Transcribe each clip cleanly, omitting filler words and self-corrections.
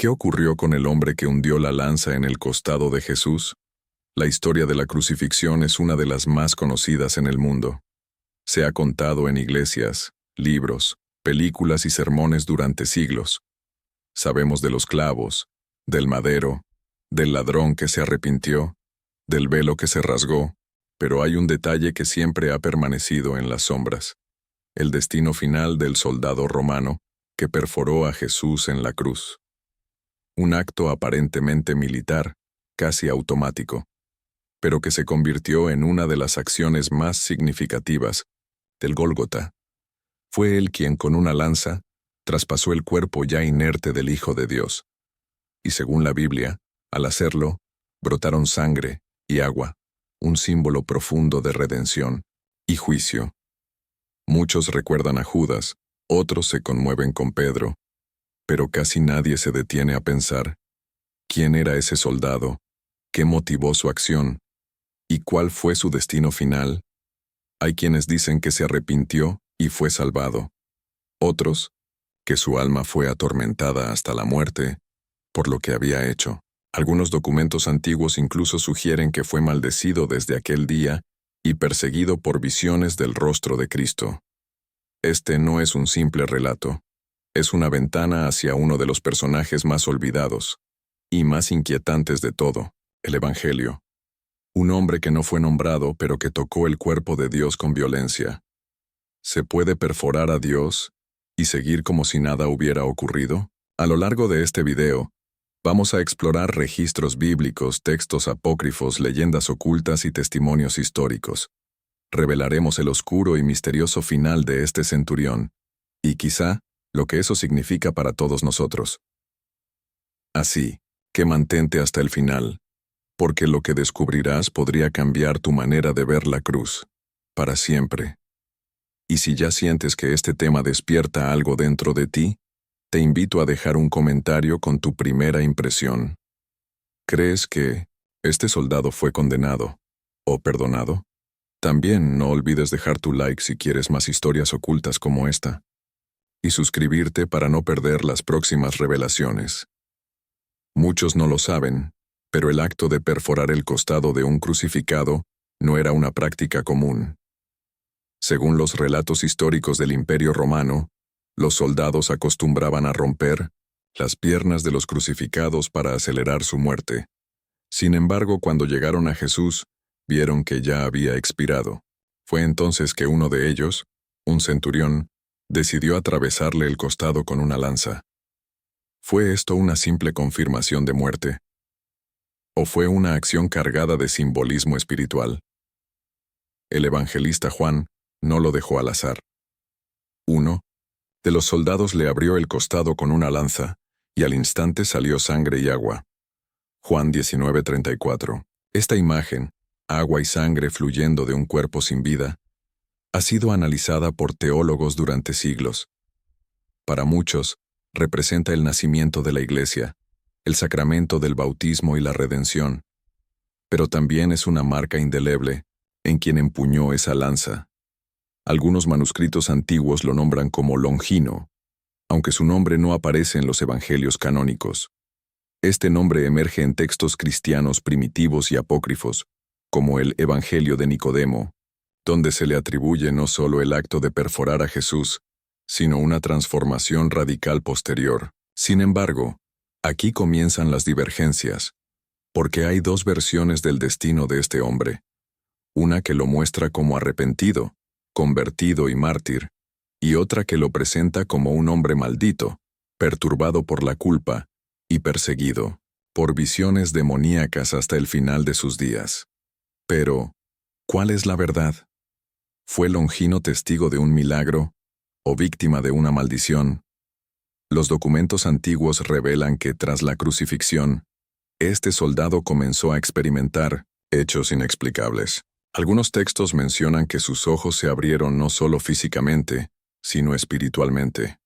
¿Qué ocurrió con el hombre que hundió la lanza en el costado de Jesús? La historia de la crucifixión es una de las más conocidas en el mundo. Se ha contado en iglesias, libros, películas y sermones durante siglos. Sabemos de los clavos, del madero, del ladrón que se arrepintió, del velo que se rasgó, pero hay un detalle que siempre ha permanecido en las sombras: el destino final del soldado romano que perforó a Jesús en la cruz. Un acto aparentemente militar, casi automático, pero que se convirtió en una de las acciones más significativas del Gólgota. Fue él quien con una lanza traspasó el cuerpo ya inerte del Hijo de Dios. Y según la Biblia, al hacerlo, brotaron sangre y agua, un símbolo profundo de redención y juicio. Muchos recuerdan a Judas, otros se conmueven con Pedro, pero casi nadie se detiene a pensar quién era ese soldado, qué motivó su acción y cuál fue su destino final. Hay quienes dicen que se arrepintió y fue salvado. Otros, que su alma fue atormentada hasta la muerte por lo que había hecho. Algunos documentos antiguos incluso sugieren que fue maldecido desde aquel día y perseguido por visiones del rostro de Cristo. Este no es un simple relato. Es una ventana hacia uno de los personajes más olvidados y más inquietantes de todo, el Evangelio. Un hombre que no fue nombrado, pero que tocó el cuerpo de Dios con violencia. ¿Se puede perforar a Dios y seguir como si nada hubiera ocurrido? A lo largo de este video, vamos a explorar registros bíblicos, textos apócrifos, leyendas ocultas y testimonios históricos. Revelaremos el oscuro y misterioso final de este centurión, y quizá lo que eso significa para todos nosotros. Así que mantente hasta el final, porque lo que descubrirás podría cambiar tu manera de ver la cruz, para siempre. Y si ya sientes que este tema despierta algo dentro de ti, te invito a dejar un comentario con tu primera impresión. ¿Crees que este soldado fue condenado o perdonado? También no olvides dejar tu like si quieres más historias ocultas como esta, y suscribirte para no perder las próximas revelaciones. Muchos no lo saben, pero el acto de perforar el costado de un crucificado no era una práctica común. Según los relatos históricos del Imperio Romano, los soldados acostumbraban a romper las piernas de los crucificados para acelerar su muerte. Sin embargo, cuando llegaron a Jesús, vieron que ya había expirado. Fue entonces que uno de ellos, un centurión, decidió atravesarle el costado con una lanza. ¿Fue esto una simple confirmación de muerte? ¿O fue una acción cargada de simbolismo espiritual? El evangelista Juan no lo dejó al azar. Uno de los soldados le abrió el costado con una lanza, y al instante salió sangre y agua. Juan 19:34. Esta imagen, agua y sangre fluyendo de un cuerpo sin vida, ha sido analizada por teólogos durante siglos. Para muchos, representa el nacimiento de la Iglesia, el sacramento del bautismo y la redención, pero también es una marca indeleble en quien empuñó esa lanza. Algunos manuscritos antiguos lo nombran como Longino, aunque su nombre no aparece en los evangelios canónicos. Este nombre emerge en textos cristianos primitivos y apócrifos, como el Evangelio de Nicodemo, donde se le atribuye no solo el acto de perforar a Jesús, sino una transformación radical posterior. Sin embargo, aquí comienzan las divergencias, porque hay dos versiones del destino de este hombre. Una que lo muestra como arrepentido, convertido y mártir, y otra que lo presenta como un hombre maldito, perturbado por la culpa y perseguido por visiones demoníacas hasta el final de sus días. Pero, ¿cuál es la verdad? ¿Fue Longino testigo de un milagro o víctima de una maldición? Los documentos antiguos revelan que tras la crucifixión, este soldado comenzó a experimentar hechos inexplicables. Algunos textos mencionan que sus ojos se abrieron no solo físicamente, sino espiritualmente.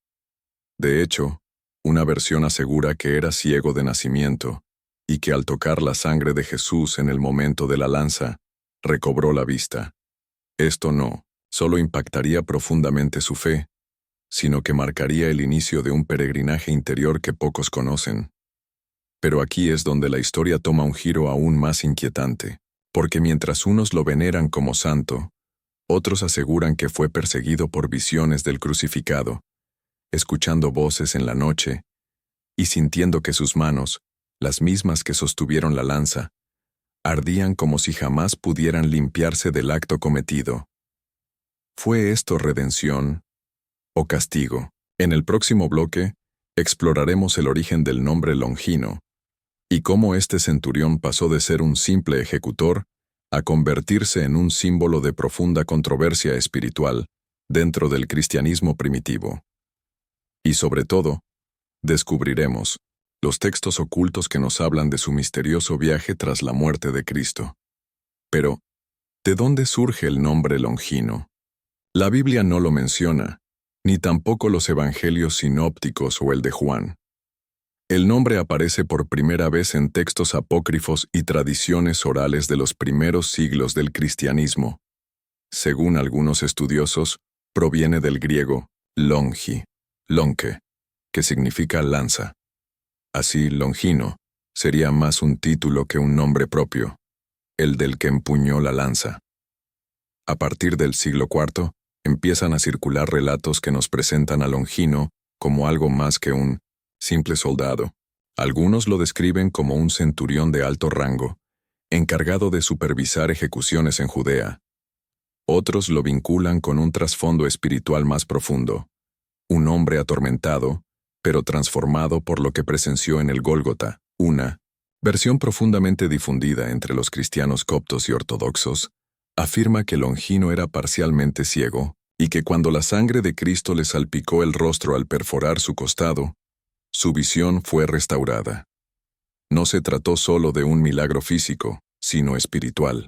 De hecho, una versión asegura que era ciego de nacimiento, y que al tocar la sangre de Jesús en el momento de la lanza, recobró la vista. Esto no solo impactaría profundamente su fe, sino que marcaría el inicio de un peregrinaje interior que pocos conocen. Pero aquí es donde la historia toma un giro aún más inquietante, porque mientras unos lo veneran como santo, otros aseguran que fue perseguido por visiones del crucificado, escuchando voces en la noche y sintiendo que sus manos, las mismas que sostuvieron la lanza, ardían como si jamás pudieran limpiarse del acto cometido. ¿Fue esto redención o castigo? En el próximo bloque, exploraremos el origen del nombre Longino y cómo este centurión pasó de ser un simple ejecutor a convertirse en un símbolo de profunda controversia espiritual dentro del cristianismo primitivo. Y sobre todo, descubriremos los textos ocultos que nos hablan de su misterioso viaje tras la muerte de Cristo. Pero, ¿de dónde surge el nombre Longino? La Biblia no lo menciona, ni tampoco los evangelios sinópticos o el de Juan. El nombre aparece por primera vez en textos apócrifos y tradiciones orales de los primeros siglos del cristianismo. Según algunos estudiosos, proviene del griego longi, lonke, que significa lanza. Así, Longino sería más un título que un nombre propio, el del que empuñó la lanza. A partir del siglo IV, empiezan a circular relatos que nos presentan a Longino como algo más que un simple soldado. Algunos lo describen como un centurión de alto rango, encargado de supervisar ejecuciones en Judea. Otros lo vinculan con un trasfondo espiritual más profundo, un hombre atormentado, pero transformado por lo que presenció en el Gólgota, una versión profundamente difundida entre los cristianos coptos y ortodoxos, afirma que Longino era parcialmente ciego y que cuando la sangre de Cristo le salpicó el rostro al perforar su costado, su visión fue restaurada. No se trató solo de un milagro físico, sino espiritual.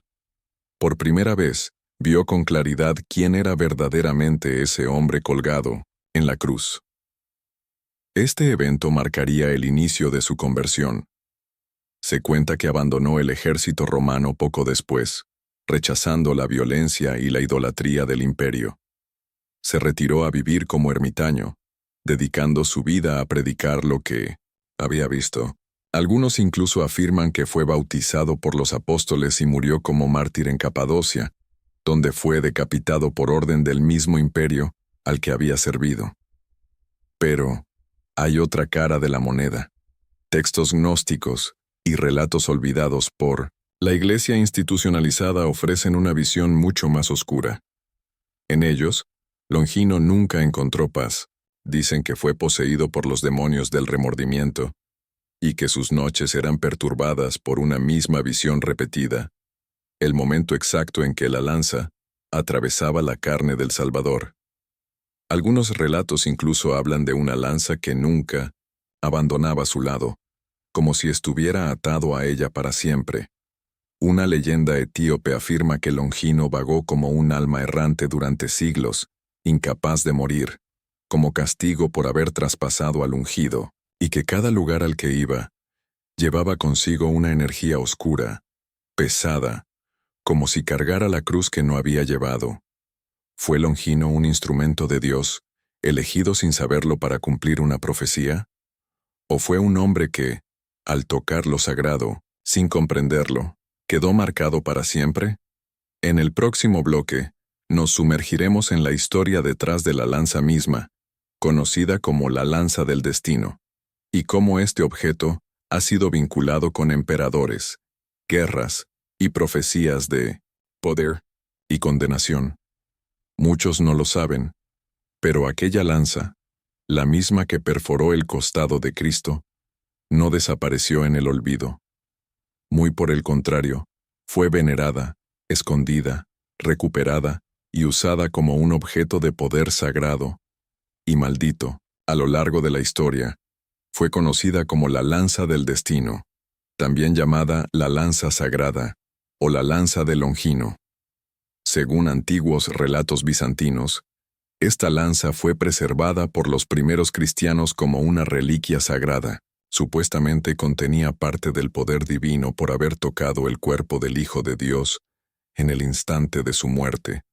Por primera vez, vio con claridad quién era verdaderamente ese hombre colgado en la cruz. Este evento marcaría el inicio de su conversión. Se cuenta que abandonó el ejército romano poco después, rechazando la violencia y la idolatría del imperio. Se retiró a vivir como ermitaño, dedicando su vida a predicar lo que había visto. Algunos incluso afirman que fue bautizado por los apóstoles y murió como mártir en Capadocia, donde fue decapitado por orden del mismo imperio al que había servido. Pero hay otra cara de la moneda. Textos gnósticos y relatos olvidados por la Iglesia institucionalizada ofrecen una visión mucho más oscura. En ellos, Longino nunca encontró paz. Dicen que fue poseído por los demonios del remordimiento y que sus noches eran perturbadas por una misma visión repetida, el momento exacto en que la lanza atravesaba la carne del Salvador. Algunos relatos incluso hablan de una lanza que nunca abandonaba su lado, como si estuviera atado a ella para siempre. Una leyenda etíope afirma que Longino vagó como un alma errante durante siglos, incapaz de morir, como castigo por haber traspasado al ungido, y que cada lugar al que iba llevaba consigo una energía oscura, pesada, como si cargara la cruz que no había llevado. ¿Fue Longino un instrumento de Dios, elegido sin saberlo para cumplir una profecía? ¿O fue un hombre que, al tocar lo sagrado, sin comprenderlo, quedó marcado para siempre? En el próximo bloque, nos sumergiremos en la historia detrás de la lanza misma, conocida como la lanza del destino, y cómo este objeto ha sido vinculado con emperadores, guerras y profecías de poder y condenación. Muchos no lo saben, pero aquella lanza, la misma que perforó el costado de Cristo, no desapareció en el olvido. Muy por el contrario, fue venerada, escondida, recuperada y usada como un objeto de poder sagrado y maldito. A lo largo de la historia, fue conocida como la lanza del destino, también llamada la lanza sagrada o la lanza de Longino. Según antiguos relatos bizantinos, esta lanza fue preservada por los primeros cristianos como una reliquia sagrada. Supuestamente contenía parte del poder divino por haber tocado el cuerpo del Hijo de Dios en el instante de su muerte.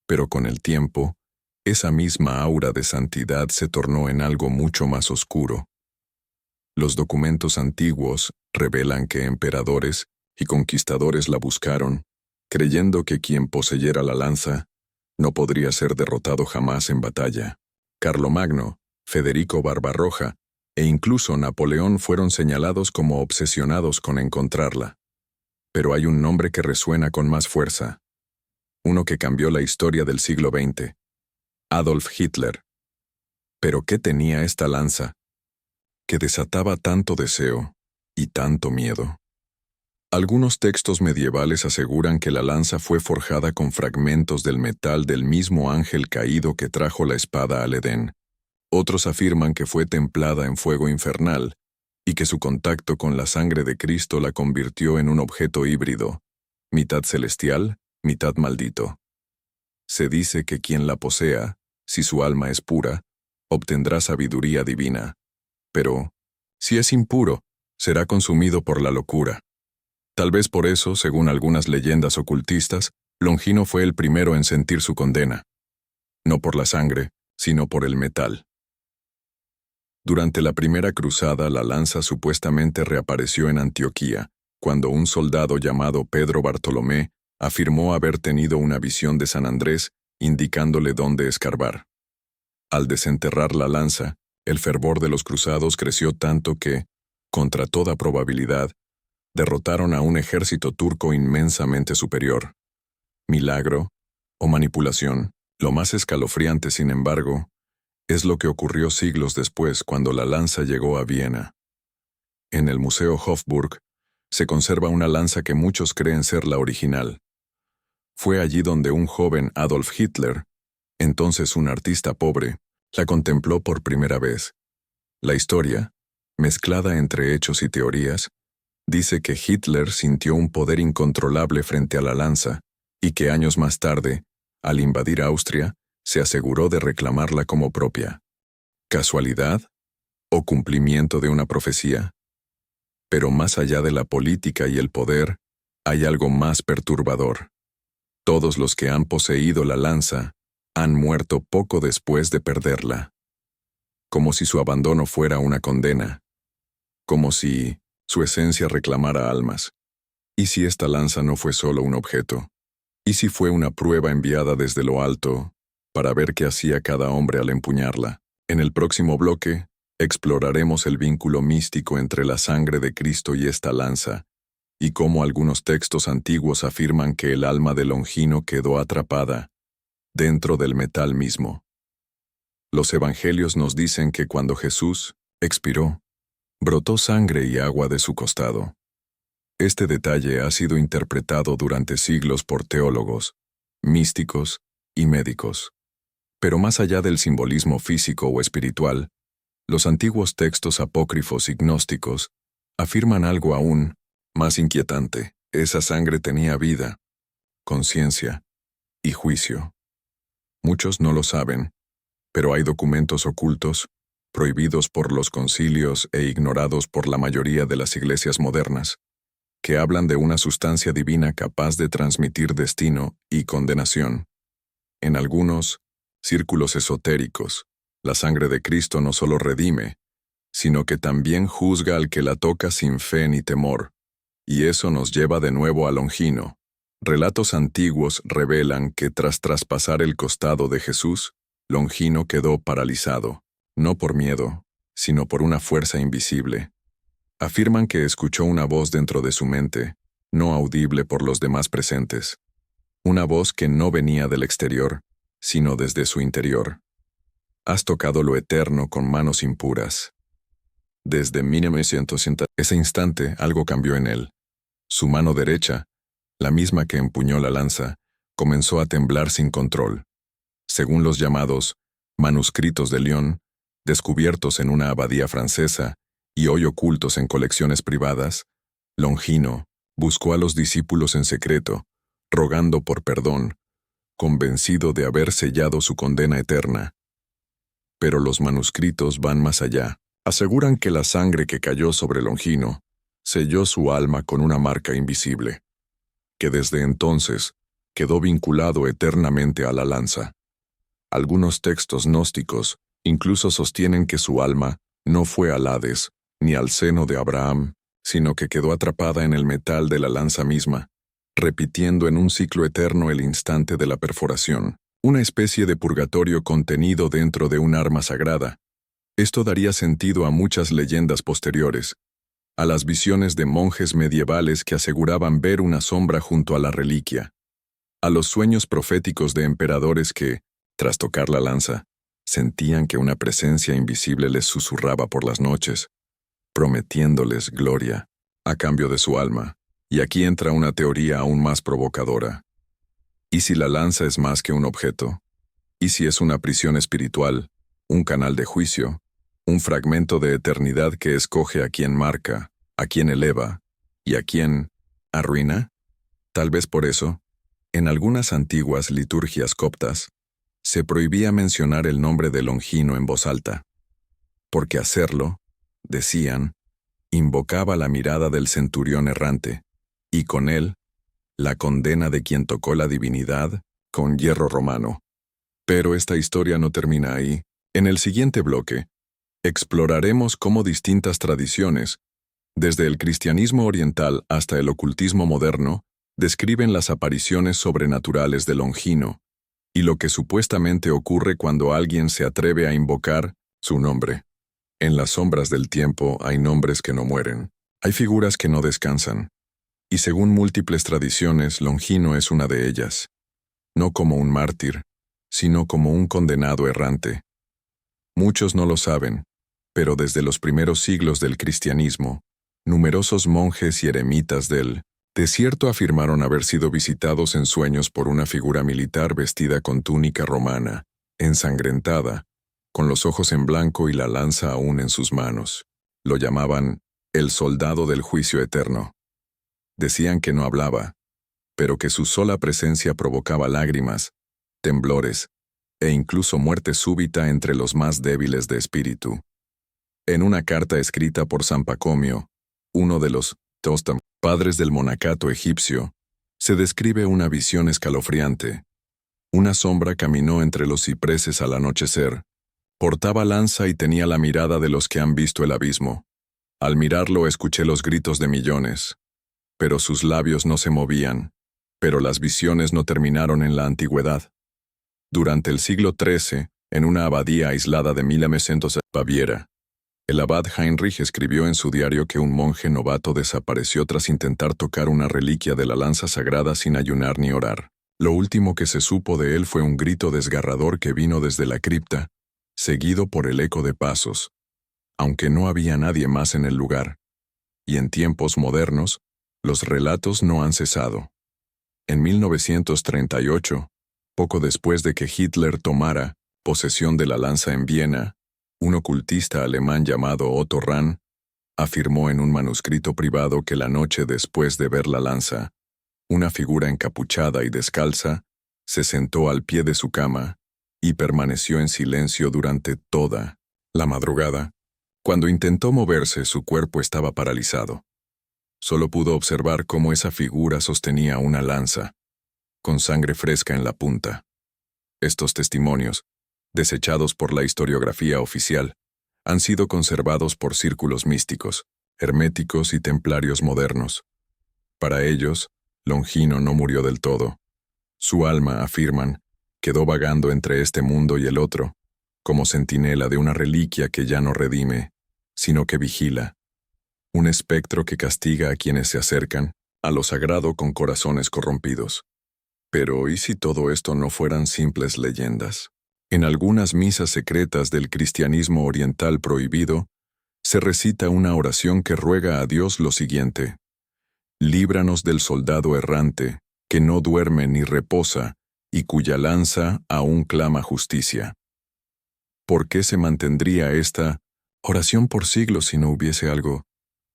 Pero con el tiempo, esa misma aura de santidad se tornó en algo mucho más oscuro. Los documentos antiguos revelan que emperadores y conquistadores la buscaron, creyendo que quien poseyera la lanza no podría ser derrotado jamás en batalla. Carlomagno, Federico Barbarroja e incluso Napoleón fueron señalados como obsesionados con encontrarla. Pero hay un nombre que resuena con más fuerza, uno que cambió la historia del siglo XX, Adolf Hitler. ¿Pero qué tenía esta lanza que desataba tanto deseo y tanto miedo? Algunos textos medievales aseguran que la lanza fue forjada con fragmentos del metal del mismo ángel caído que trajo la espada al Edén. Otros afirman que fue templada en fuego infernal y que su contacto con la sangre de Cristo la convirtió en un objeto híbrido, mitad celestial, mitad maldito. Se dice que quien la posea, si su alma es pura, obtendrá sabiduría divina. Pero, si es impuro, será consumido por la locura. Tal vez por eso, según algunas leyendas ocultistas, Longino fue el primero en sentir su condena. No por la sangre, sino por el metal. Durante la primera cruzada, la lanza supuestamente reapareció en Antioquía, cuando un soldado llamado Pedro Bartolomé afirmó haber tenido una visión de San Andrés, indicándole dónde escarbar. Al desenterrar la lanza, el fervor de los cruzados creció tanto que, contra toda probabilidad, derrotaron a un ejército turco inmensamente superior. Milagro o manipulación. Lo más escalofriante, sin embargo, es lo que ocurrió siglos después cuando la lanza llegó a Viena. En el Museo Hofburg se conserva una lanza que muchos creen ser la original. Fue allí donde un joven Adolf Hitler, entonces un artista pobre, la contempló por primera vez. La historia, mezclada entre hechos y teorías, dice que Hitler sintió un poder incontrolable frente a la lanza y que años más tarde, al invadir Austria, se aseguró de reclamarla como propia. ¿Casualidad? ¿O cumplimiento de una profecía? Pero más allá de la política y el poder, hay algo más perturbador. Todos los que han poseído la lanza han muerto poco después de perderla. Como si su abandono fuera una condena. Como si su esencia reclamara almas. ¿Y si esta lanza no fue solo un objeto? ¿Y si fue una prueba enviada desde lo alto para ver qué hacía cada hombre al empuñarla? En el próximo bloque, exploraremos el vínculo místico entre la sangre de Cristo y esta lanza, y cómo algunos textos antiguos afirman que el alma de Longino quedó atrapada dentro del metal mismo. Los evangelios nos dicen que cuando Jesús expiró, brotó sangre y agua de su costado. Este detalle ha sido interpretado durante siglos por teólogos, místicos y médicos. Pero más allá del simbolismo físico o espiritual, los antiguos textos apócrifos y gnósticos afirman algo aún más inquietante. Esa sangre tenía vida, conciencia y juicio. Muchos no lo saben, pero hay documentos ocultos, prohibidos por los concilios e ignorados por la mayoría de las iglesias modernas, que hablan de una sustancia divina capaz de transmitir destino y condenación. En algunos círculos esotéricos, la sangre de Cristo no solo redime, sino que también juzga al que la toca sin fe ni temor. Y eso nos lleva de nuevo a Longino. Relatos antiguos revelan que tras traspasar el costado de Jesús, Longino quedó paralizado, no por miedo, sino por una fuerza invisible. Afirman que escuchó una voz dentro de su mente, no audible por los demás presentes. Una voz que no venía del exterior, sino desde su interior. Has tocado lo eterno con manos impuras. Desde 1960, ese instante algo cambió en él. Su mano derecha, la misma que empuñó la lanza, comenzó a temblar sin control. Según los llamados manuscritos de Lyon, descubiertos en una abadía francesa y hoy ocultos en colecciones privadas, Longino buscó a los discípulos en secreto, rogando por perdón, convencido de haber sellado su condena eterna. Pero los manuscritos van más allá. Aseguran que la sangre que cayó sobre Longino selló su alma con una marca invisible, que desde entonces quedó vinculado eternamente a la lanza. Algunos textos gnósticos incluso sostienen que su alma no fue al Hades, ni al seno de Abraham, sino que quedó atrapada en el metal de la lanza misma, repitiendo en un ciclo eterno el instante de la perforación, una especie de purgatorio contenido dentro de un arma sagrada. Esto daría sentido a muchas leyendas posteriores, a las visiones de monjes medievales que aseguraban ver una sombra junto a la reliquia, a los sueños proféticos de emperadores que, tras tocar la lanza, sentían que una presencia invisible les susurraba por las noches, prometiéndoles gloria a cambio de su alma. Y aquí entra una teoría aún más provocadora. ¿Y si la lanza es más que un objeto? ¿Y si es una prisión espiritual, un canal de juicio, un fragmento de eternidad que escoge a quien marca, a quien eleva y a quien arruina? Tal vez por eso, en algunas antiguas liturgias coptas, se prohibía mencionar el nombre de Longino en voz alta, porque hacerlo, decían, invocaba la mirada del centurión errante, y con él, la condena de quien tocó la divinidad con hierro romano. Pero esta historia no termina ahí. En el siguiente bloque, exploraremos cómo distintas tradiciones, desde el cristianismo oriental hasta el ocultismo moderno, describen las apariciones sobrenaturales de Longino, y lo que supuestamente ocurre cuando alguien se atreve a invocar su nombre. En las sombras del tiempo hay nombres que no mueren, hay figuras que no descansan, y según múltiples tradiciones, Longino es una de ellas, no como un mártir, sino como un condenado errante. Muchos no lo saben, pero desde los primeros siglos del cristianismo, numerosos monjes y eremitas del desierto afirmaron haber sido visitados en sueños por una figura militar vestida con túnica romana, ensangrentada, con los ojos en blanco y la lanza aún en sus manos. Lo llamaban el soldado del juicio eterno. Decían que no hablaba, pero que su sola presencia provocaba lágrimas, temblores e incluso muerte súbita entre los más débiles de espíritu. En una carta escrita por San Pacomio, uno de los padres del monacato egipcio, se describe una visión escalofriante. Una sombra caminó entre los cipreses al anochecer, portaba lanza y tenía la mirada de los que han visto el abismo. Al mirarlo escuché los gritos de millones, pero sus labios no se movían. Pero las visiones no terminaron en la antigüedad. Durante el siglo XIII, en una abadía aislada de Milamesentos, Baviera, el abad Heinrich escribió en su diario que un monje novato desapareció tras intentar tocar una reliquia de la lanza sagrada sin ayunar ni orar. Lo último que se supo de él fue un grito desgarrador que vino desde la cripta, seguido por el eco de pasos, aunque no había nadie más en el lugar. Y en tiempos modernos, los relatos no han cesado. En 1938, poco después de que Hitler tomara posesión de la lanza en Viena, un ocultista alemán llamado Otto Rahn afirmó en un manuscrito privado que la noche después de ver la lanza, una figura encapuchada y descalza se sentó al pie de su cama y permaneció en silencio durante toda la madrugada. Cuando intentó moverse, su cuerpo estaba paralizado. Solo pudo observar cómo esa figura sostenía una lanza, con sangre fresca en la punta. Estos testimonios, desechados por la historiografía oficial, han sido conservados por círculos místicos, herméticos y templarios modernos. Para ellos, Longino no murió del todo. Su alma, afirman, quedó vagando entre este mundo y el otro, como centinela de una reliquia que ya no redime, sino que vigila. Un espectro que castiga a quienes se acercan a lo sagrado con corazones corrompidos. Pero ¿y si todo esto no fueran simples leyendas? En algunas misas secretas del cristianismo oriental prohibido, se recita una oración que ruega a Dios lo siguiente: líbranos del soldado errante, que no duerme ni reposa, y cuya lanza aún clama justicia. ¿Por qué se mantendría esta oración por siglos si no hubiese algo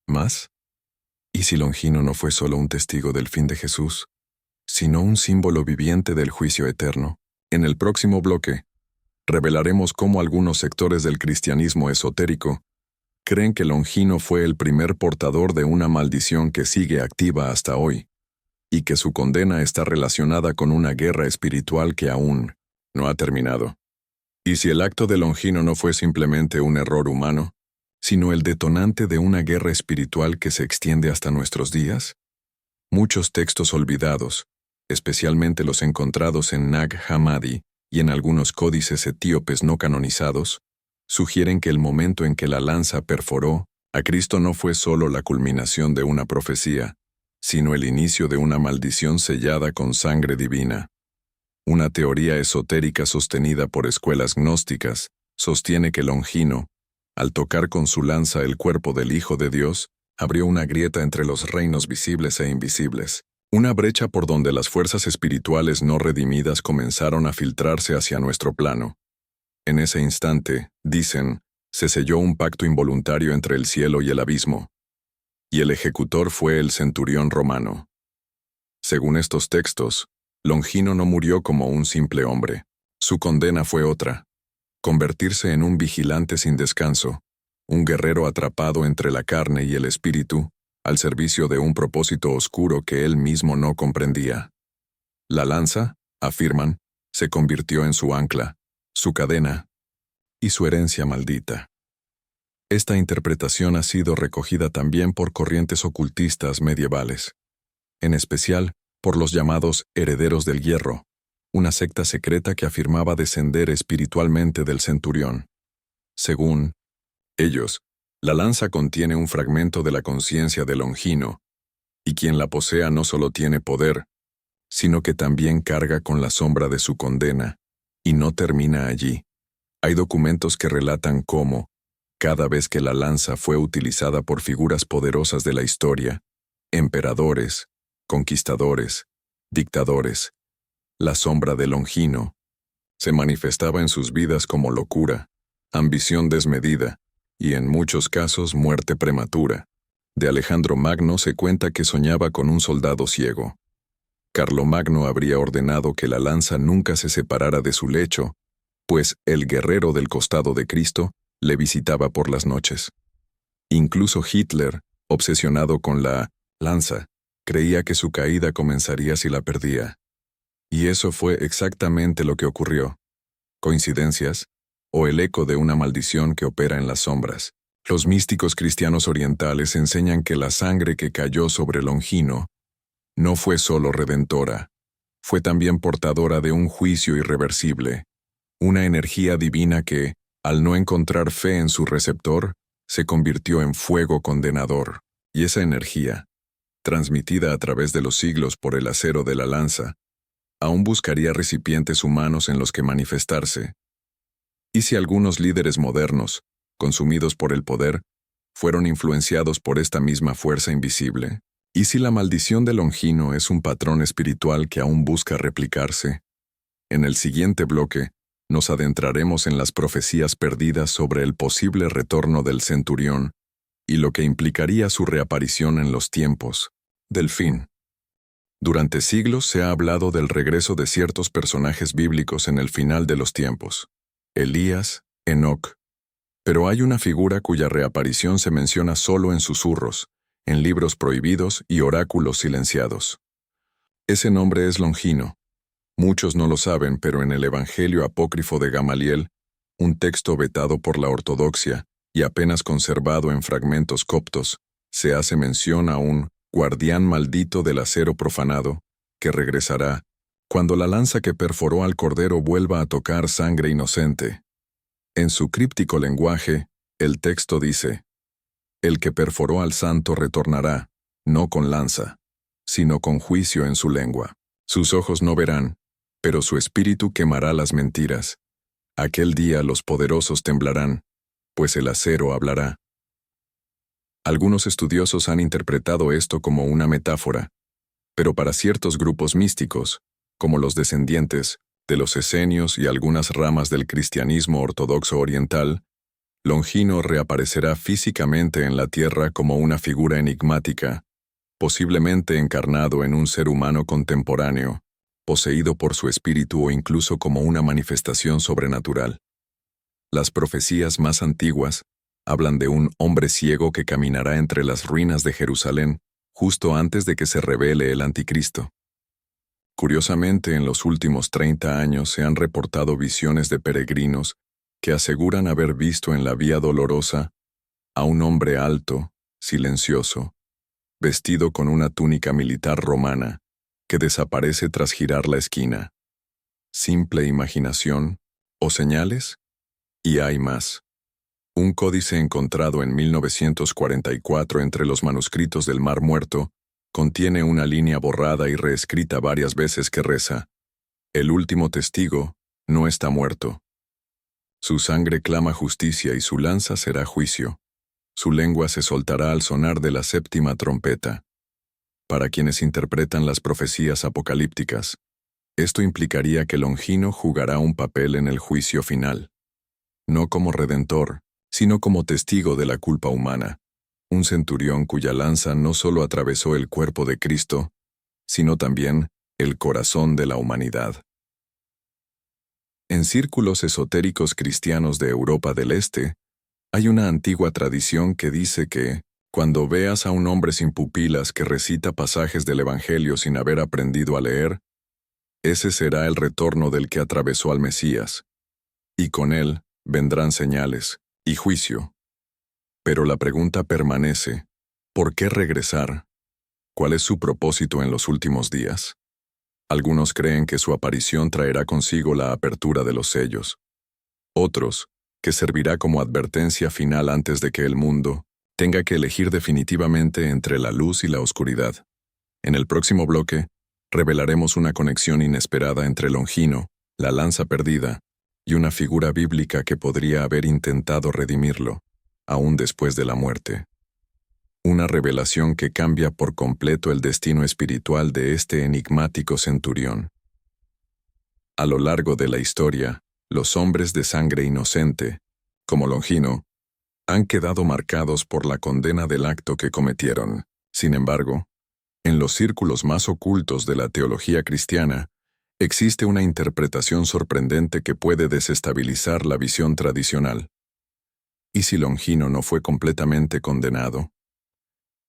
más? ¿Y si Longino no fue solo un testigo del fin de Jesús, sino un símbolo viviente del juicio eterno? En el próximo bloque, revelaremos cómo algunos sectores del cristianismo esotérico creen que Longino fue el primer portador de una maldición que sigue activa hasta hoy, y que su condena está relacionada con una guerra espiritual que aún no ha terminado. ¿Y si el acto de Longino no fue simplemente un error humano, sino el detonante de una guerra espiritual que se extiende hasta nuestros días? Muchos textos olvidados, especialmente los encontrados en Nag Hammadi y en algunos códices etíopes no canonizados, sugieren que el momento en que la lanza perforó a Cristo no fue solo la culminación de una profecía, sino el inicio de una maldición sellada con sangre divina. Una teoría esotérica sostenida por escuelas gnósticas sostiene que Longino, al tocar con su lanza el cuerpo del Hijo de Dios, abrió una grieta entre los reinos visibles e invisibles, una brecha por donde las fuerzas espirituales no redimidas comenzaron a filtrarse hacia nuestro plano. En ese instante, dicen, se selló un pacto involuntario entre el cielo y el abismo, y el ejecutor fue el centurión romano. Según estos textos, Longino no murió como un simple hombre. Su condena fue otra: convertirse en un vigilante sin descanso, un guerrero atrapado entre la carne y el espíritu, al servicio de un propósito oscuro que él mismo no comprendía. La lanza, afirman, se convirtió en su ancla, su cadena y su herencia maldita. Esta interpretación ha sido recogida también por corrientes ocultistas medievales, en especial por los llamados herederos del hierro, una secta secreta que afirmaba descender espiritualmente del centurión. Según ellos, la lanza contiene un fragmento de la conciencia de Longino, y quien la posea no solo tiene poder, sino que también carga con la sombra de su condena, y no termina allí. Hay documentos que relatan cómo, cada vez que la lanza fue utilizada por figuras poderosas de la historia, emperadores, conquistadores, dictadores, la sombra de Longino se manifestaba en sus vidas como locura, ambición desmedida y en muchos casos muerte prematura. De Alejandro Magno se cuenta que soñaba con un soldado ciego. Carlomagno habría ordenado que la lanza nunca se separara de su lecho, pues el guerrero del costado de Cristo le visitaba por las noches. Incluso Hitler, obsesionado con la lanza, creía que su caída comenzaría si la perdía. Y eso fue exactamente lo que ocurrió. ¿Coincidencias? ¿O el eco de una maldición que opera en las sombras? Los místicos cristianos orientales enseñan que la sangre que cayó sobre Longino no fue solo redentora, fue también portadora de un juicio irreversible, una energía divina que, al no encontrar fe en su receptor, se convirtió en fuego condenador. Y esa energía, transmitida a través de los siglos por el acero de la lanza, aún buscaría recipientes humanos en los que manifestarse. ¿Y si algunos líderes modernos, consumidos por el poder, fueron influenciados por esta misma fuerza invisible? ¿Y si la maldición de Longino es un patrón espiritual que aún busca replicarse? En el siguiente bloque, nos adentraremos en las profecías perdidas sobre el posible retorno del centurión y lo que implicaría su reaparición en los tiempos del fin. Durante siglos se ha hablado del regreso de ciertos personajes bíblicos en el final de los tiempos: Elías, Enoc. Pero hay una figura cuya reaparición se menciona solo en susurros, en libros prohibidos y oráculos silenciados. Ese nombre es Longino. Muchos no lo saben, pero en el Evangelio apócrifo de Gamaliel, un texto vetado por la ortodoxia y apenas conservado en fragmentos coptos, se hace mención a un guardián maldito del acero profanado, que regresará cuando la lanza que perforó al cordero vuelva a tocar sangre inocente. En su críptico lenguaje, el texto dice: el que perforó al santo retornará, no con lanza, sino con juicio en su lengua. Sus ojos no verán, pero su espíritu quemará las mentiras. Aquel día los poderosos temblarán, pues el acero hablará. Algunos estudiosos han interpretado esto como una metáfora, pero para ciertos grupos místicos, como los descendientes de los esenios y algunas ramas del cristianismo ortodoxo oriental, Longino reaparecerá físicamente en la tierra como una figura enigmática, posiblemente encarnado en un ser humano contemporáneo, poseído por su espíritu o incluso como una manifestación sobrenatural. Las profecías más antiguas hablan de un hombre ciego que caminará entre las ruinas de Jerusalén justo antes de que se revele el anticristo. Curiosamente, en los últimos 30 años se han reportado visiones de peregrinos que aseguran haber visto en la Vía Dolorosa a un hombre alto, silencioso, vestido con una túnica militar romana, que desaparece tras girar la esquina. ¿Simple imaginación o señales? Y hay más. Un códice encontrado en 1944 entre los manuscritos del Mar Muerto contiene una línea borrada y reescrita varias veces que reza: el último testigo no está muerto. Su sangre clama justicia y su lanza será juicio. Su lengua se soltará al sonar de la séptima trompeta. Para quienes interpretan las profecías apocalípticas, esto implicaría que Longino jugará un papel en el juicio final. No como redentor, sino como testigo de la culpa humana. Un centurión cuya lanza no solo atravesó el cuerpo de Cristo, sino también el corazón de la humanidad. En círculos esotéricos cristianos de Europa del Este, hay una antigua tradición que dice que, cuando veas a un hombre sin pupilas que recita pasajes del Evangelio sin haber aprendido a leer, ese será el retorno del que atravesó al Mesías, y con él vendrán señales y juicio. Pero la pregunta permanece: ¿por qué regresar? ¿Cuál es su propósito en los últimos días? Algunos creen que su aparición traerá consigo la apertura de los sellos. Otros, que servirá como advertencia final antes de que el mundo tenga que elegir definitivamente entre la luz y la oscuridad. En el próximo bloque, revelaremos una conexión inesperada entre Longino, la lanza perdida, y una figura bíblica que podría haber intentado redimirlo, aún después de la muerte. Una revelación que cambia por completo el destino espiritual de este enigmático centurión. A lo largo de la historia, los hombres de sangre inocente, como Longino, han quedado marcados por la condena del acto que cometieron. Sin embargo, en los círculos más ocultos de la teología cristiana, existe una interpretación sorprendente que puede desestabilizar la visión tradicional. ¿Y si Longino no fue completamente condenado?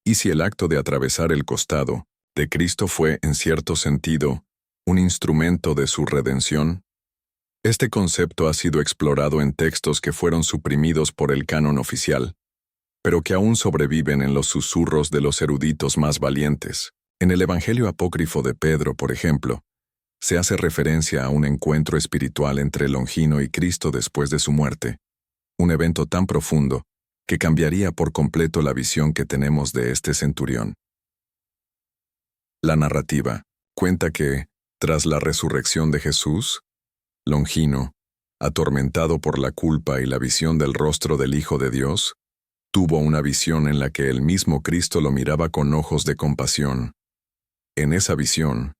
¿Y si el acto de atravesar el costado de Cristo fue, en cierto sentido, un instrumento de su redención? Este concepto ha sido explorado en textos que fueron suprimidos por el canon oficial, pero que aún sobreviven en los susurros de los eruditos más valientes. En el Evangelio apócrifo de Pedro, por ejemplo, se hace referencia a un encuentro espiritual entre Longino y Cristo después de su muerte, un evento tan profundo que cambiaría por completo la visión que tenemos de este centurión. La narrativa cuenta que, tras la resurrección de Jesús, Longino, atormentado por la culpa y la visión del rostro del Hijo de Dios, tuvo una visión en la que el mismo Cristo lo miraba con ojos de compasión. En esa visión,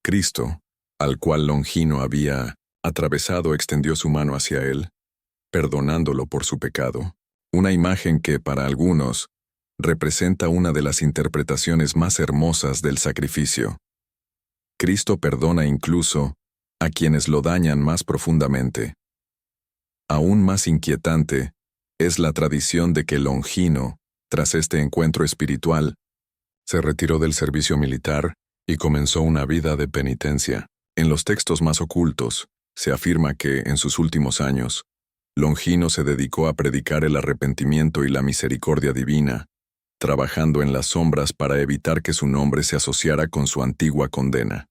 Cristo, al cual Longino había atravesado, extendió su mano hacia él, perdonándolo por su pecado. Una imagen que, para algunos, representa una de las interpretaciones más hermosas del sacrificio. Cristo perdona incluso a quienes lo dañan más profundamente. Aún más inquietante es la tradición de que Longino, tras este encuentro espiritual, se retiró del servicio militar y comenzó una vida de penitencia. En los textos más ocultos, se afirma que, en sus últimos años, Longino se dedicó a predicar el arrepentimiento y la misericordia divina, trabajando en las sombras para evitar que su nombre se asociara con su antigua condena.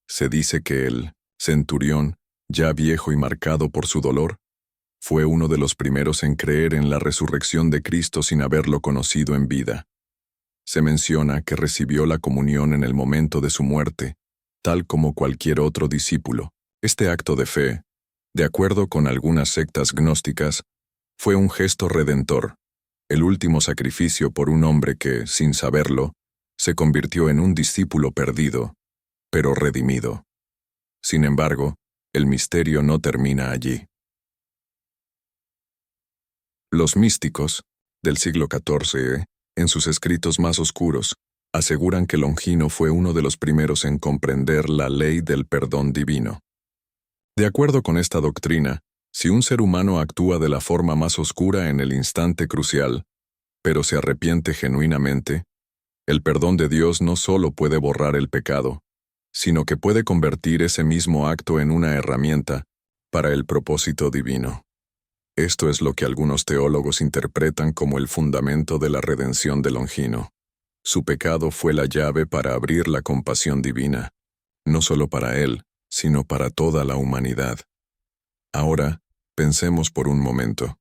Se dice que el centurión, ya viejo y marcado por su dolor, fue uno de los primeros en creer en la resurrección de Cristo sin haberlo conocido en vida. Se menciona que recibió la comunión en el momento de su muerte, tal como cualquier otro discípulo. Este acto de fe, de acuerdo con algunas sectas gnósticas, fue un gesto redentor, el último sacrificio por un hombre que, sin saberlo, se convirtió en un discípulo perdido, pero redimido. Sin embargo, el misterio no termina allí. Los místicos, del siglo XIV, en sus escritos más oscuros, aseguran que Longino fue uno de los primeros en comprender la ley del perdón divino. De acuerdo con esta doctrina, si un ser humano actúa de la forma más oscura en el instante crucial, pero se arrepiente genuinamente, el perdón de Dios no solo puede borrar el pecado, sino que puede convertir ese mismo acto en una herramienta para el propósito divino. Esto es lo que algunos teólogos interpretan como el fundamento de la redención de Longino. Su pecado fue la llave para abrir la compasión divina, no solo para él, sino para toda la humanidad. Ahora, pensemos por un momento.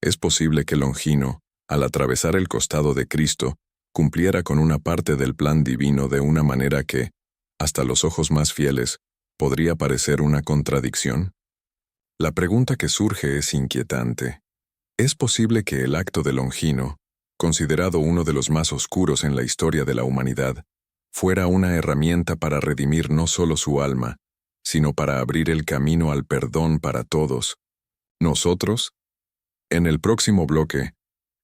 Es posible que Longino, al atravesar el costado de Cristo, cumpliera con una parte del plan divino de una manera que, hasta los ojos más fieles, podría parecer una contradicción. La pregunta que surge es inquietante. ¿Es posible que el acto de Longino, considerado uno de los más oscuros en la historia de la humanidad, fuera una herramienta para redimir no solo su alma, sino para abrir el camino al perdón para todos? Nosotros, en el próximo bloque,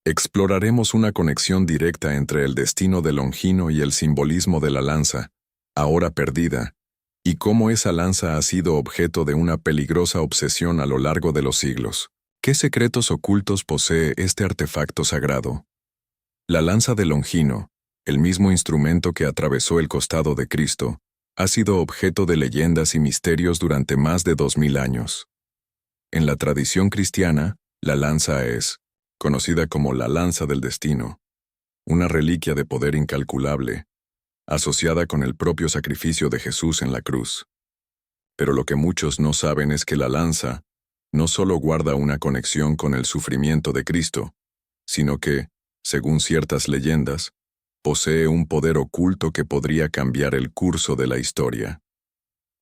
exploraremos una conexión directa entre el destino de Longino y el simbolismo de la lanza, ahora perdida, y cómo esa lanza ha sido objeto de una peligrosa obsesión a lo largo de los siglos. ¿Qué secretos ocultos posee este artefacto sagrado? La lanza de Longino, el mismo instrumento que atravesó el costado de Cristo, ha sido objeto de leyendas y misterios durante más de 2000 años. En la tradición cristiana, la lanza es conocida como la lanza del destino, una reliquia de poder incalculable, asociada con el propio sacrificio de Jesús en la cruz. Pero lo que muchos no saben es que la lanza no solo guarda una conexión con el sufrimiento de Cristo, sino que, según ciertas leyendas, posee un poder oculto que podría cambiar el curso de la historia.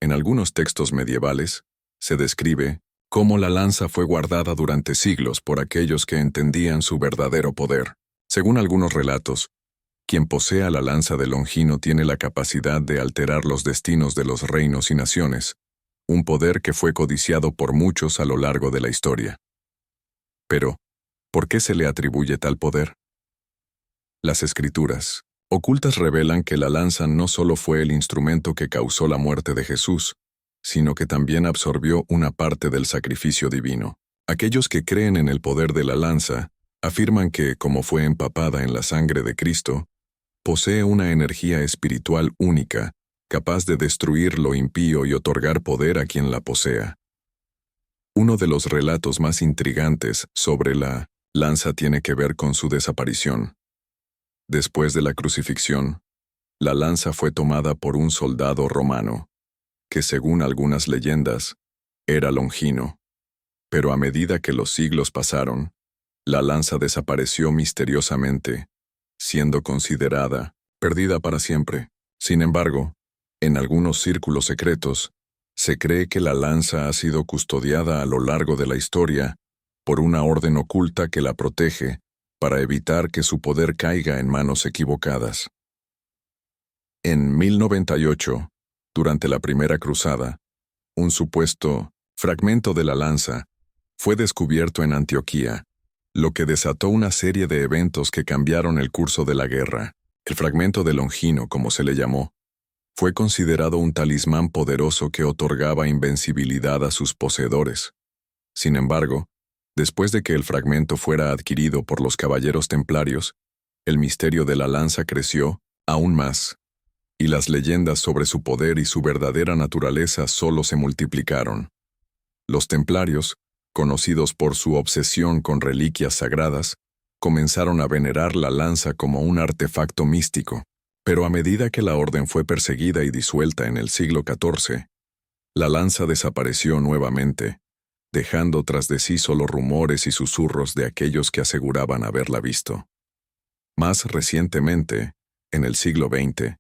En algunos textos medievales, se describe cómo la lanza fue guardada durante siglos por aquellos que entendían su verdadero poder. Según algunos relatos, quien posea la lanza de Longino tiene la capacidad de alterar los destinos de los reinos y naciones, un poder que fue codiciado por muchos a lo largo de la historia. Pero, ¿por qué se le atribuye tal poder? Las escrituras ocultas revelan que la lanza no solo fue el instrumento que causó la muerte de Jesús, sino que también absorbió una parte del sacrificio divino. Aquellos que creen en el poder de la lanza afirman que, como fue empapada en la sangre de Cristo, posee una energía espiritual única, capaz de destruir lo impío y otorgar poder a quien la posea. Uno de los relatos más intrigantes sobre la lanza tiene que ver con su desaparición. Después de la crucifixión, la lanza fue tomada por un soldado romano, que según algunas leyendas, era Longino. Pero a medida que los siglos pasaron, la lanza desapareció misteriosamente, siendo considerada perdida para siempre. Sin embargo, en algunos círculos secretos, se cree que la lanza ha sido custodiada a lo largo de la historia por una orden oculta que la protege para evitar que su poder caiga en manos equivocadas. En 1098, durante la Primera Cruzada, un supuesto fragmento de la lanza fue descubierto en Antioquía, lo que desató una serie de eventos que cambiaron el curso de la guerra. El fragmento de Longino, como se le llamó, fue considerado un talismán poderoso que otorgaba invencibilidad a sus poseedores. Sin embargo, después de que el fragmento fuera adquirido por los caballeros templarios, el misterio de la lanza creció aún más, y las leyendas sobre su poder y su verdadera naturaleza solo se multiplicaron. Los templarios, conocidos por su obsesión con reliquias sagradas, comenzaron a venerar la lanza como un artefacto místico. Pero a medida que la orden fue perseguida y disuelta en el siglo XIV, la lanza desapareció nuevamente, dejando tras de sí solo rumores y susurros de aquellos que aseguraban haberla visto. Más recientemente, en el siglo XX,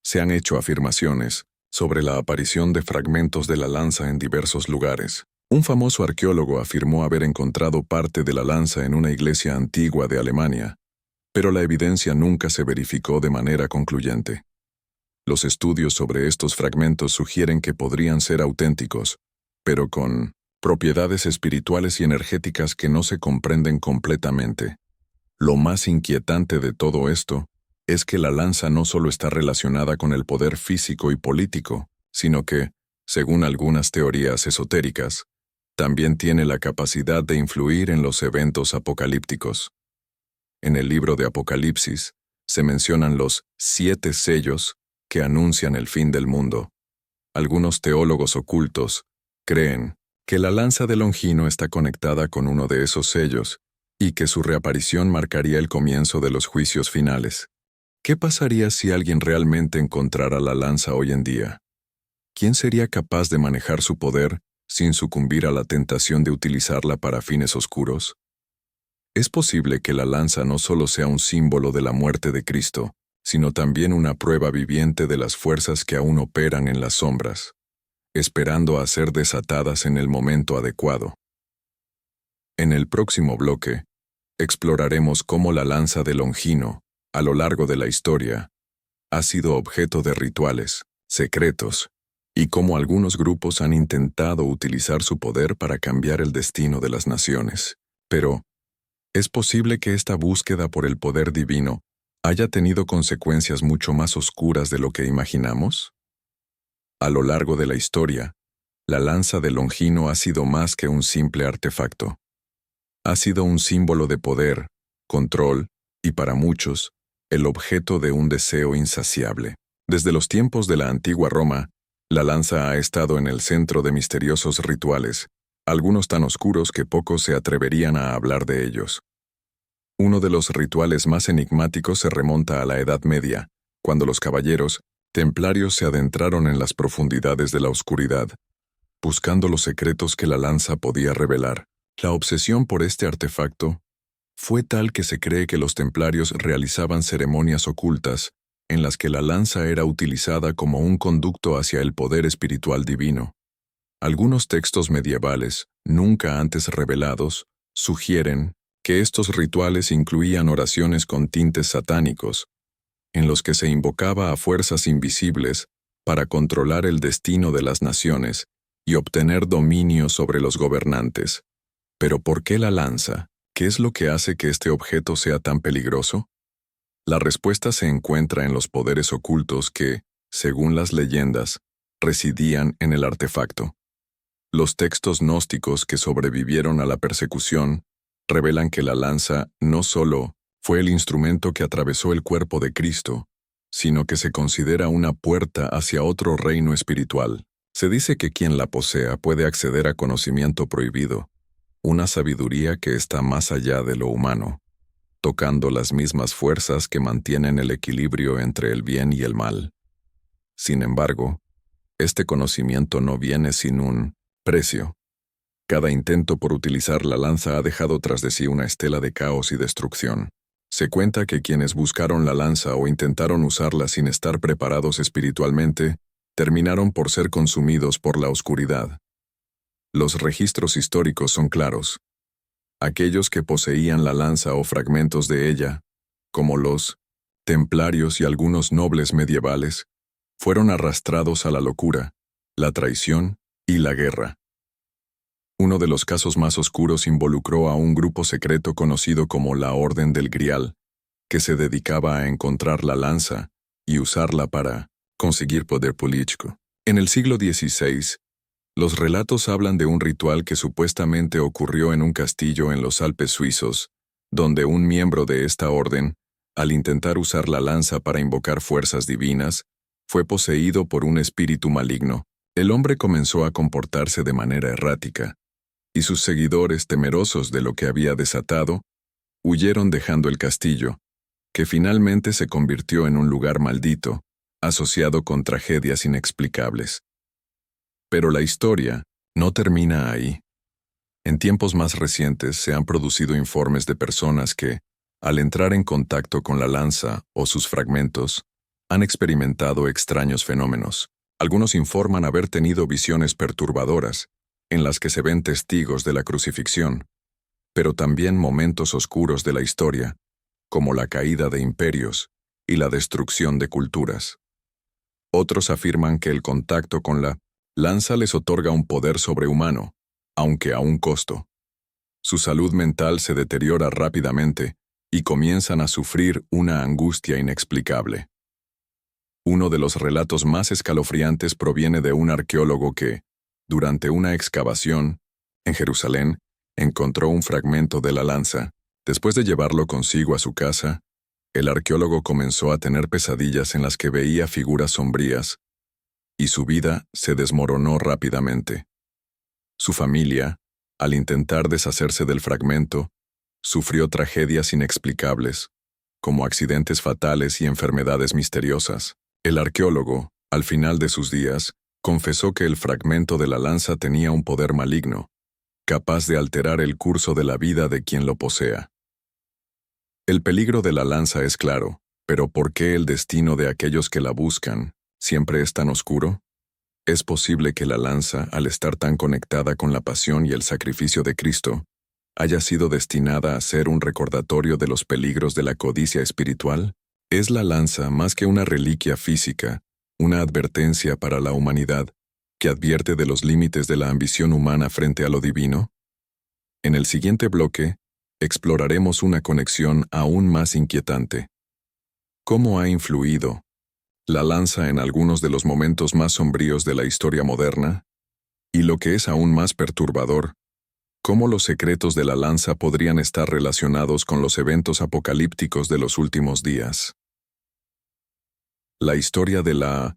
se han hecho afirmaciones sobre la aparición de fragmentos de la lanza en diversos lugares. Un famoso arqueólogo afirmó haber encontrado parte de la lanza en una iglesia antigua de Alemania, pero la evidencia nunca se verificó de manera concluyente. Los estudios sobre estos fragmentos sugieren que podrían ser auténticos, pero con propiedades espirituales y energéticas que no se comprenden completamente. Lo más inquietante de todo esto es que la lanza no solo está relacionada con el poder físico y político, sino que, según algunas teorías esotéricas, también tiene la capacidad de influir en los eventos apocalípticos. En el libro de Apocalipsis se mencionan los 7 sellos que anuncian el fin del mundo. Algunos teólogos ocultos creen que la lanza de Longino está conectada con uno de esos sellos y que su reaparición marcaría el comienzo de los juicios finales. ¿Qué pasaría si alguien realmente encontrara la lanza hoy en día? ¿Quién sería capaz de manejar su poder sin sucumbir a la tentación de utilizarla para fines oscuros? Es posible que la lanza no solo sea un símbolo de la muerte de Cristo, sino también una prueba viviente de las fuerzas que aún operan en las sombras, esperando a ser desatadas en el momento adecuado. En el próximo bloque, exploraremos cómo la lanza de Longino, a lo largo de la historia, ha sido objeto de rituales, secretos, y cómo algunos grupos han intentado utilizar su poder para cambiar el destino de las naciones. Pero, ¿es posible que esta búsqueda por el poder divino haya tenido consecuencias mucho más oscuras de lo que imaginamos? A lo largo de la historia, la lanza de Longino ha sido más que un simple artefacto. Ha sido un símbolo de poder, control y, para muchos, el objeto de un deseo insaciable. Desde los tiempos de la antigua Roma, la lanza ha estado en el centro de misteriosos rituales, algunos tan oscuros que pocos se atreverían a hablar de ellos. Uno de los rituales más enigmáticos se remonta a la Edad Media, cuando los caballeros templarios se adentraron en las profundidades de la oscuridad, buscando los secretos que la lanza podía revelar. La obsesión por este artefacto fue tal que se cree que los templarios realizaban ceremonias ocultas en las que la lanza era utilizada como un conducto hacia el poder espiritual divino. Algunos textos medievales, nunca antes revelados, sugieren que estos rituales incluían oraciones con tintes satánicos, en los que se invocaba a fuerzas invisibles para controlar el destino de las naciones y obtener dominio sobre los gobernantes. ¿Pero por qué la lanza? ¿Qué es lo que hace que este objeto sea tan peligroso? La respuesta se encuentra en los poderes ocultos que, según las leyendas, residían en el artefacto. Los textos gnósticos que sobrevivieron a la persecución revelan que la lanza no solo fue el instrumento que atravesó el cuerpo de Cristo, sino que se considera una puerta hacia otro reino espiritual. Se dice que quien la posea puede acceder a conocimiento prohibido, una sabiduría que está más allá de lo humano, tocando las mismas fuerzas que mantienen el equilibrio entre el bien y el mal. Sin embargo, este conocimiento no viene sin un precio. Cada intento por utilizar la lanza ha dejado tras de sí una estela de caos y destrucción. Se cuenta que quienes buscaron la lanza o intentaron usarla sin estar preparados espiritualmente, terminaron por ser consumidos por la oscuridad. Los registros históricos son claros. Aquellos que poseían la lanza o fragmentos de ella, como los templarios y algunos nobles medievales, fueron arrastrados a la locura, la traición y la guerra. Uno de los casos más oscuros involucró a un grupo secreto conocido como la Orden del Grial, que se dedicaba a encontrar la lanza y usarla para conseguir poder político. En el siglo XVI, los relatos hablan de un ritual que supuestamente ocurrió en un castillo en los Alpes suizos, donde un miembro de esta orden, al intentar usar la lanza para invocar fuerzas divinas, fue poseído por un espíritu maligno. El hombre comenzó a comportarse de manera errática, y sus seguidores, temerosos de lo que había desatado, huyeron dejando el castillo, que finalmente se convirtió en un lugar maldito, asociado con tragedias inexplicables. Pero la historia no termina ahí. En tiempos más recientes se han producido informes de personas que, al entrar en contacto con la lanza o sus fragmentos, han experimentado extraños fenómenos. Algunos informan haber tenido visiones perturbadoras, en las que se ven testigos de la crucifixión, pero también momentos oscuros de la historia, como la caída de imperios y la destrucción de culturas. Otros afirman que el contacto con la lanza les otorga un poder sobrehumano, aunque a un costo. Su salud mental se deteriora rápidamente y comienzan a sufrir una angustia inexplicable. Uno de los relatos más escalofriantes proviene de un arqueólogo que, durante una excavación, en Jerusalén, encontró un fragmento de la lanza. Después de llevarlo consigo a su casa, el arqueólogo comenzó a tener pesadillas en las que veía figuras sombrías, y su vida se desmoronó rápidamente. Su familia, al intentar deshacerse del fragmento, sufrió tragedias inexplicables, como accidentes fatales y enfermedades misteriosas. El arqueólogo, al final de sus días, confesó que el fragmento de la lanza tenía un poder maligno, capaz de alterar el curso de la vida de quien lo posea. El peligro de la lanza es claro, pero ¿por qué el destino de aquellos que la buscan siempre es tan oscuro? Es posible que la lanza, al estar tan conectada con la pasión y el sacrificio de Cristo, haya sido destinada a ser un recordatorio de los peligros de la codicia espiritual. ¿Es la lanza más que una reliquia física, una advertencia para la humanidad, que advierte de los límites de la ambición humana frente a lo divino? En el siguiente bloque, exploraremos una conexión aún más inquietante. ¿Cómo ha influido la lanza en algunos de los momentos más sombríos de la historia moderna? Y lo que es aún más perturbador, ¿cómo los secretos de la lanza podrían estar relacionados con los eventos apocalípticos de los últimos días? La historia de la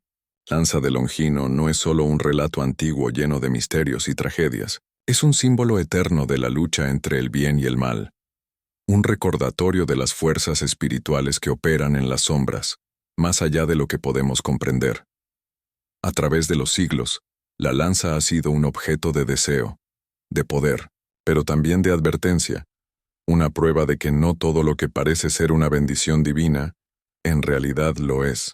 lanza de Longino no es solo un relato antiguo lleno de misterios y tragedias, es un símbolo eterno de la lucha entre el bien y el mal, un recordatorio de las fuerzas espirituales que operan en las sombras, más allá de lo que podemos comprender. A través de los siglos, la lanza ha sido un objeto de deseo, de poder, pero también de advertencia, una prueba de que no todo lo que parece ser una bendición divina, en realidad lo es.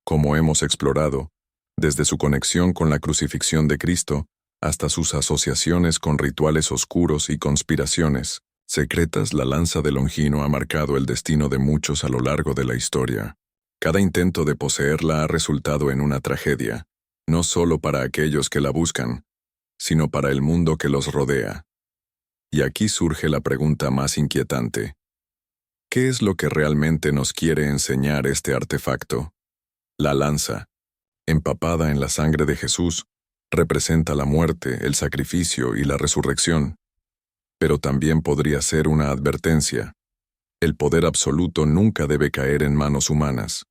Como hemos explorado, desde su conexión con la crucifixión de Cristo hasta sus asociaciones con rituales oscuros y conspiraciones secretas, la lanza de Longino ha marcado el destino de muchos a lo largo de la historia. Cada intento de poseerla ha resultado en una tragedia, no solo para aquellos que la buscan, sino para el mundo que los rodea. Y aquí surge la pregunta más inquietante. ¿Qué es lo que realmente nos quiere enseñar este artefacto? La lanza, empapada en la sangre de Jesús, representa la muerte, el sacrificio y la resurrección. Pero también podría ser una advertencia. El poder absoluto nunca debe caer en manos humanas.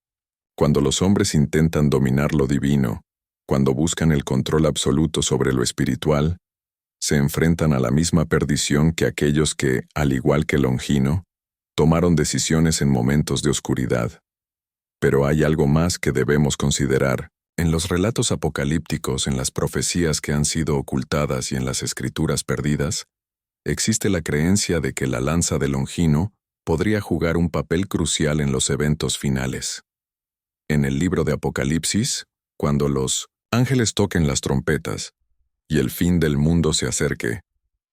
Cuando los hombres intentan dominar lo divino, cuando buscan el control absoluto sobre lo espiritual, se enfrentan a la misma perdición que aquellos que, al igual que Longino, tomaron decisiones en momentos de oscuridad. Pero hay algo más que debemos considerar. En los relatos apocalípticos, en las profecías que han sido ocultadas y en las escrituras perdidas, existe la creencia de que la lanza de Longino podría jugar un papel crucial en los eventos finales. En el libro de Apocalipsis, cuando los ángeles toquen las trompetas y el fin del mundo se acerque,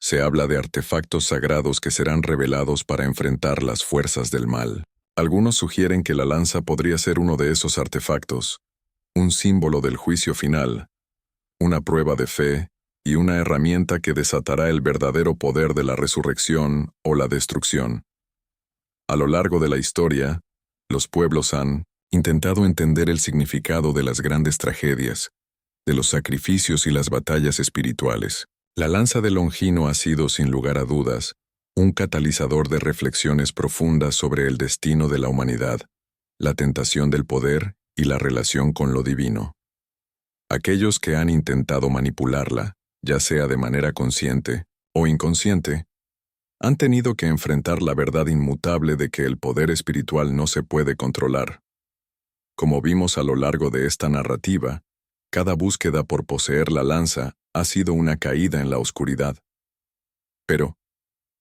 se habla de artefactos sagrados que serán revelados para enfrentar las fuerzas del mal. Algunos sugieren que la lanza podría ser uno de esos artefactos, un símbolo del juicio final, una prueba de fe y una herramienta que desatará el verdadero poder de la resurrección o la destrucción. A lo largo de la historia, los pueblos han intentado entender el significado de las grandes tragedias, de los sacrificios y las batallas espirituales. La lanza de Longino ha sido, sin lugar a dudas, un catalizador de reflexiones profundas sobre el destino de la humanidad, la tentación del poder y la relación con lo divino. Aquellos que han intentado manipularla, ya sea de manera consciente o inconsciente, han tenido que enfrentar la verdad inmutable de que el poder espiritual no se puede controlar. Como vimos a lo largo de esta narrativa, cada búsqueda por poseer la lanza ha sido una caída en la oscuridad. Pero,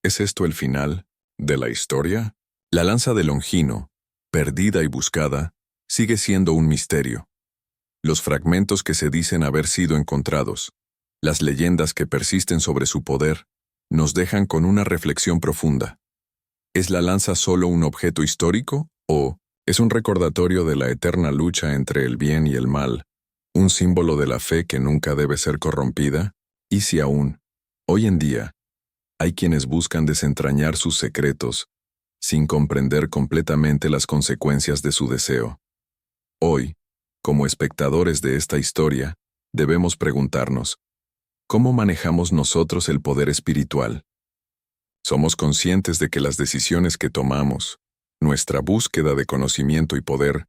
¿es esto el final de la historia? La lanza de Longino, perdida y buscada, sigue siendo un misterio. Los fragmentos que se dicen haber sido encontrados, las leyendas que persisten sobre su poder, nos dejan con una reflexión profunda. ¿Es la lanza solo un objeto histórico o es un recordatorio de la eterna lucha entre el bien y el mal, un símbolo de la fe que nunca debe ser corrompida? Y si aún, hoy en día, hay quienes buscan desentrañar sus secretos sin comprender completamente las consecuencias de su deseo. Hoy, como espectadores de esta historia, debemos preguntarnos, ¿cómo manejamos nosotros el poder espiritual? ¿Somos conscientes de que las decisiones que tomamos, nuestra búsqueda de conocimiento y poder,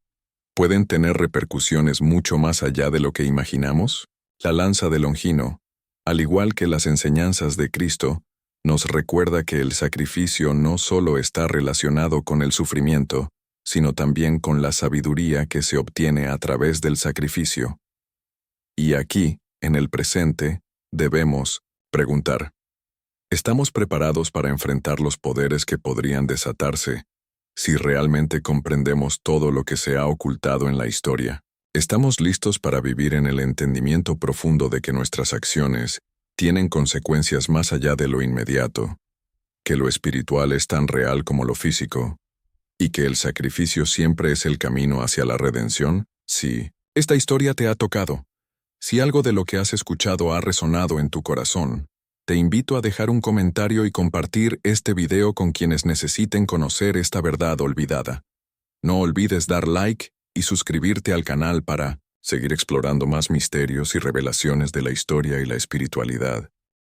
pueden tener repercusiones mucho más allá de lo que imaginamos? La lanza de Longino Al igual que las enseñanzas de Cristo, nos recuerda que el sacrificio no solo está relacionado con el sufrimiento, sino también con la sabiduría que se obtiene a través del sacrificio. Y aquí, en el presente, debemos preguntar: ¿estamos preparados para enfrentar los poderes que podrían desatarse si realmente comprendemos todo lo que se ha ocultado en la historia? ¿Estamos listos para vivir en el entendimiento profundo de que nuestras acciones tienen consecuencias más allá de lo inmediato, que lo espiritual es tan real como lo físico, y que el sacrificio siempre es el camino hacia la redención? Si esta historia te ha tocado, si algo de lo que has escuchado ha resonado en tu corazón, te invito a dejar un comentario y compartir este video con quienes necesiten conocer esta verdad olvidada. No olvides dar like y suscribirte al canal para seguir explorando más misterios y revelaciones de la historia y la espiritualidad.